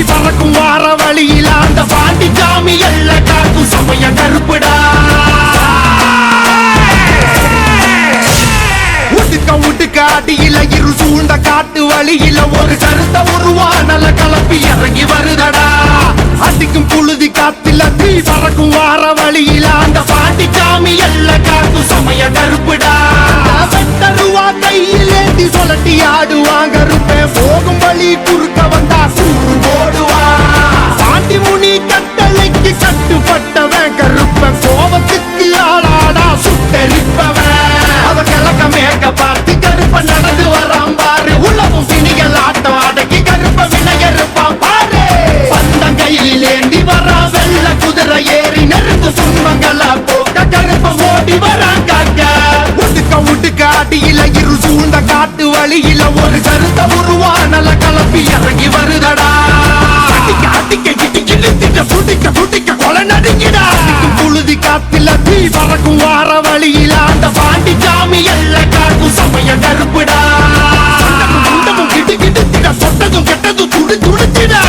பறக்கும் வார வழியில அந்த பாண்டி சாமி எல்ல காக்கும் சமய கருப்புடா. உடுக்க அடியில இரு சூழ்ந்த காட்டு வழியில ஒரு கருத்த உருவானல கலப்பி இறங்கி வருதடா. அடிக்கும் புழுதி காத்தில தீ பறக்கும் வார வழியில அந்த பாண்டி சாமி எல்ல காக்கும் சமய கருப்புடா. வெட்டருவா கையிலேந்தி சொல்லட்டி ஆடுவாங்க இருப்பேன் போகும் வழி குறுக்க வந்தா சூடு போடுவா. பாண்டி முனி கட்டளைக்கு கட்டுப்பட்டவன் கருப்பன் கோபத்துக்கு ஆளாடா சுட்டரிப்பவன். அவ கிழக்க மேக்க பார்த்து கருப்ப நடந்து வரான் பாரு. உலகம் பிணிகள் ஆட்டம் அடக்கி கருப்ப வினையறுப்பான் பாரு. பந்தம் கையிலேந்தி வரா வெள்ள குதிரை ஏறி நெருங்கு துன்பங்கள போக்க கருப்ப ஓடி வரான் காக்க. உடுக்க அடியில இரு சூழ்ந்த காட்டு வழியில ஒரு கருத்த உருவானல கலப்பி இறங்கி வருதடா. புடிக்க கொலை நடுங்கிடா. புழுதி காத்தில தீ பறக்கும் வார வழியில அந்த பாண்டி சாமி எல்ல காக்கும் சமய கருப்புடா. கிட்டு தொட்டதும் கெட்டதும் துடி துடிச்சிடா.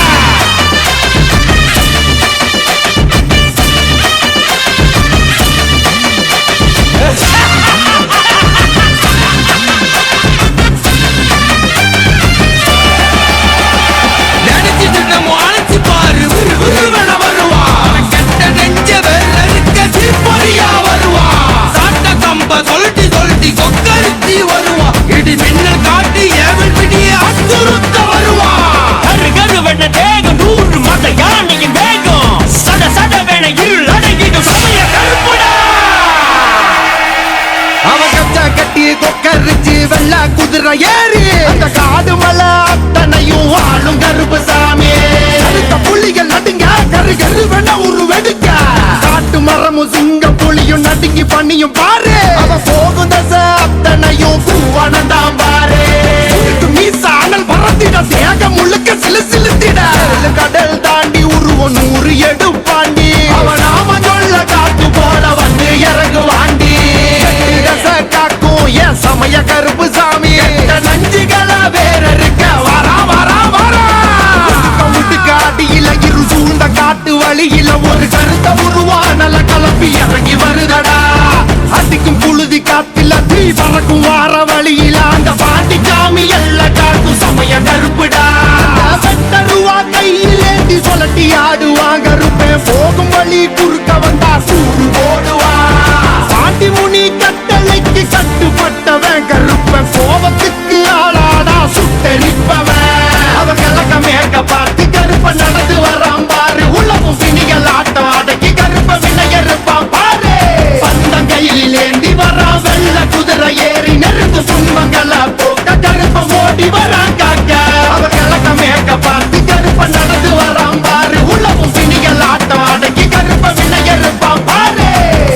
வெள்ள குதிரை ஏறி அந்த காடு மலை அத்தனையும் ஆளும் கருப்பு சாமி. புலிகள் நடுங்க கரு கருவென ஒரு வெடுக்க காட்டு மரமும் சிங்க புலியும் நடுங்கி பண்ணியும் பாரு. அவ போகும் தசை அத்தனையும் பூவானந்தான் பாரு. மீசானல் பறத்திட தேகம் முழுக்க சிலு சிலுத்திட கடல் தாண்டி உருவம் 100 எடுப்பாண்டி. அவன் நாம சொல்ல காத்து போல வந்து இறங்குவாண்டி. காக்கும் என் சமய கருப்பு சாமி நஞ்சுகள வேற இருக்க வரா வரா வரா. உடுக்க அடியில இரு சூழ்ந்த காட்டு வழியில ஒரு கருத்த உருவானல கலப்பி இறங்கி வருதடா. அடிக்கும் புழுதி காத்தில தீ பறக்கும் வார வழியில அந்த பாண்டி சாமி எல்ல காக்கும் சமய கருப்புடா. வெட்டருவா கையிலேந்தி சொல்லட்டி ஆடுவாங்க இருப்பேன் போகும் வழி குறுக்க வந்தா சூடு போடுவா. பாண்டி முனி கட்டளைக்கு கட்டுப்பட்டவன் கருப்பன் கோபத்துக்கு ஆளாடா சுட்டரிப்பவன். அவ கிழக்க மேக்க பார்த்து கருப்ப நடந்து வரான் பாரு. உலகம் பிணிகள் ஆட்டம் அடக்கி கருப்ப வினையறுப்பான் பாரு. பந்தம் கையிலேந்தி வரா வெள்ள குதிரை ஏறி நெருங்கு துன்பங்கள போக்க கருப்ப ஓடி வரான் காக்க. அவ கிழக்க மேக்க பார்த்து கருப்ப நடந்து வரான் பாரு. உலகம் பிணிகள் ஆட்டம் அடக்கி கருப்ப வினையறுப்பான் பாரு.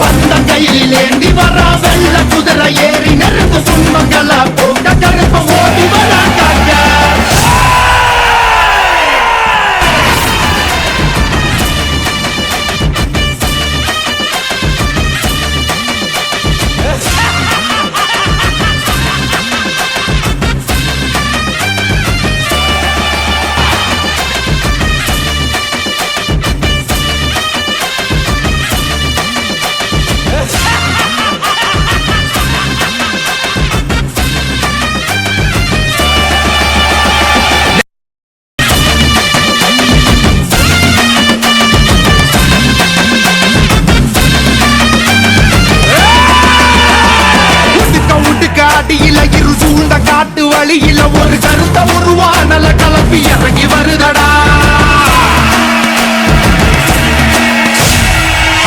பந்தம் கையிலேந்தி வரா வெள்ள குதிரை ஏறி நெருங்கு துன்பங்கள போக்க கருப்ப ஓடி வரான் காக்க. அடியில இரு சூழ்ந்த காட்டு வழியில ஒரு கருத்த உருவானல கலப்பி இறங்கி வருதடா.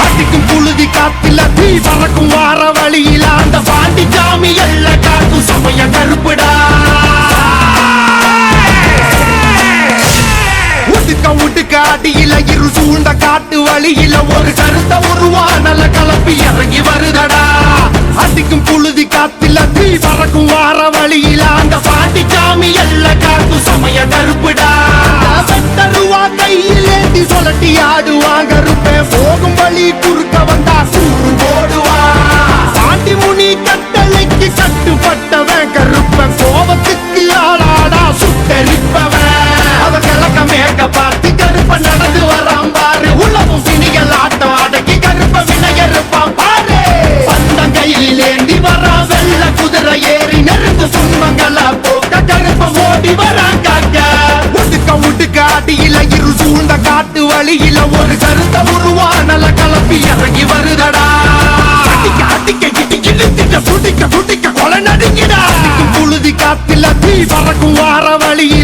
அடிக்கும் புழுதி காத்தில தீ பறக்கும் வார வழியில அந்த பாண்டி சாமி எல்ல காக்கும் சமய கருப்புடா. உடுக்க அடியில இரு சூழ்ந்த காட்டு வழியில ஒரு கருத்த உருவானல கலப்பி இறங்கி வருதடா. அடிக்கும் புழுதி காத்தில தீ பறக்கும் வார வழியில அந்த பாண்டி சாமி எல்ல காக்கும் சமய கருப்புடா. வெட்டருவா கையிலேந்தி சொல்லட்டி ஆடுவாங்க இருப்பேன் போகும் வழி குறுக்க வந்தா சூடு போடுவா. பாண்டி முனி கட்டளைக்கு கட்டுப்பட்டவன் கருப்பன் கோபத்துக்கு ஆளாடா சுட்டரிப்பவன். அவ கிழக்க மேக்க பார்த்து வழியில ஒரு கருத்த உருவானல கலப்பி இறங்கி வருதடா. அடிக்க அடிக்க இடிக்க இழுத்திட்ட சுடிக்க சுடிக்க கொலை நடுங்கிடா. புழுதி காத்துல தீ பறக்கும் வார வழியில